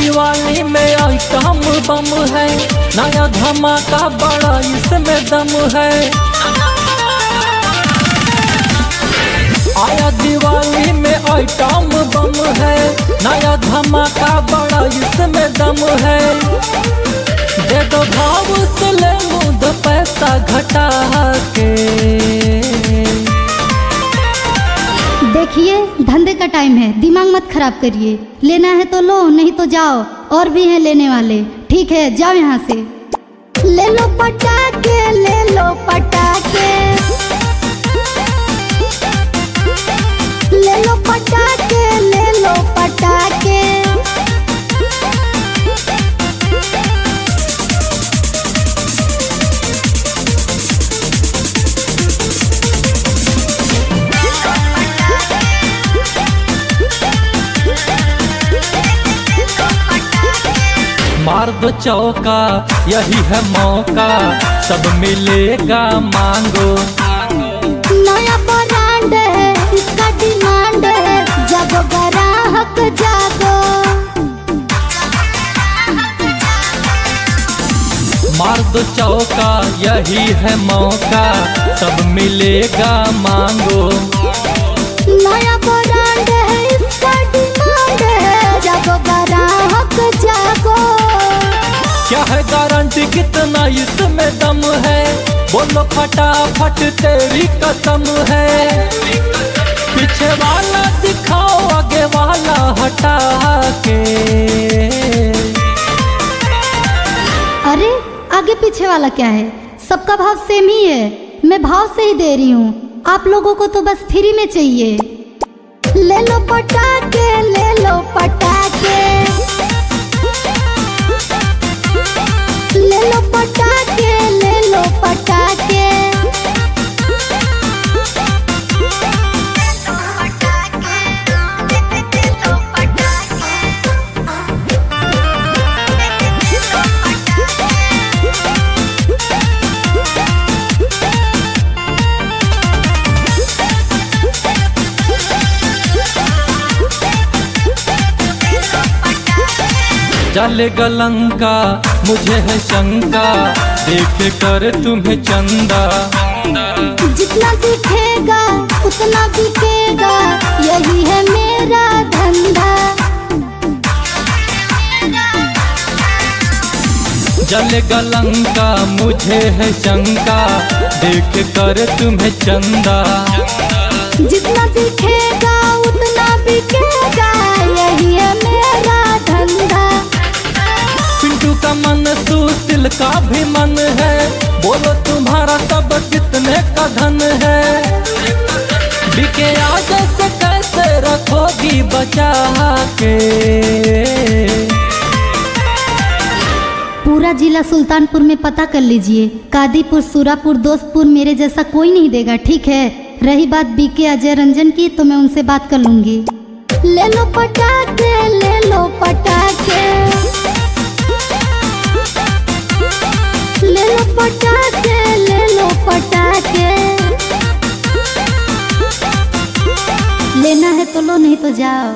दिवाली में item bomb है, नया धमाका बड़ा इसमें दम है। आया दिवाली में आइटम बम है, नया धमाका बड़ा इसमें दम है। दे दो भाव से ले मुद पैसा घटा के। देखिए धंधे का टाइम है, दिमाग मत खराब करिए। लेना है तो लो, नहीं तो जाओ, और भी हैं लेने वाले। ठीक है, जाओ यहाँ से। ले लो पटाखे, ले लो पटाखे, ले लो पटाखे, ले लो पटाखे। मार दो चौका, यही है मौका, सब मिलेगा मांगो। नया ब्रांड है, इसका डिमांड है, जागो ग्राहक जागो। मार दो चौका, यही है मौका, सब मिलेगा मांगो। नया ब्रांड है, इसका डिमांड है, जागो ग्राहक जागो। क्या है गारंटी, कितना इसमें दम है, बोलो फटाफट तेरी कसम है। पीछे वाला दिखाओ, आगे वाला हटा के। अरे आगे पीछे वाला क्या है, सबका भाव सेम ही है। मैं भाव से ही दे रही हूँ, आप लोगों को तो बस फ्री में चाहिए। ले लो पटाखे, ले लो पटाखे, ले लो पटाखे, ले लो पटाखे। जलेगा लंका, मुझे है शंका, देख कर तुम्हें चंदा। जितना दिखेगा उतना बिकेगा, यही है मेरा धंधा। जलेगा लंका, मुझे है शंका, देख कर तुम्हें चंदा। जितना दिखेगा उतना बिकेगा, यही है मेरा धंधा। पिंटू का मन सुशील का भी मन है, बोलो तुम्हारा सब कितने का धन है। बिके आज से कैसे रखोगी बचा के। पूरा जिला सुल्तानपुर में पता कर लीजिए, कादीपुर, सूरापुर, दोस्तपुर मेरे जैसा कोई नहीं देगा। ठीक है, रही बात बीके अजय रंजन की, तो मैं उनसे बात कर लूंगी। ले लो पटाखे, ले लो पटाखे, ले लो पटाखे, ले लो पटाखे। लेना है तो लो, नहीं तो जाओ।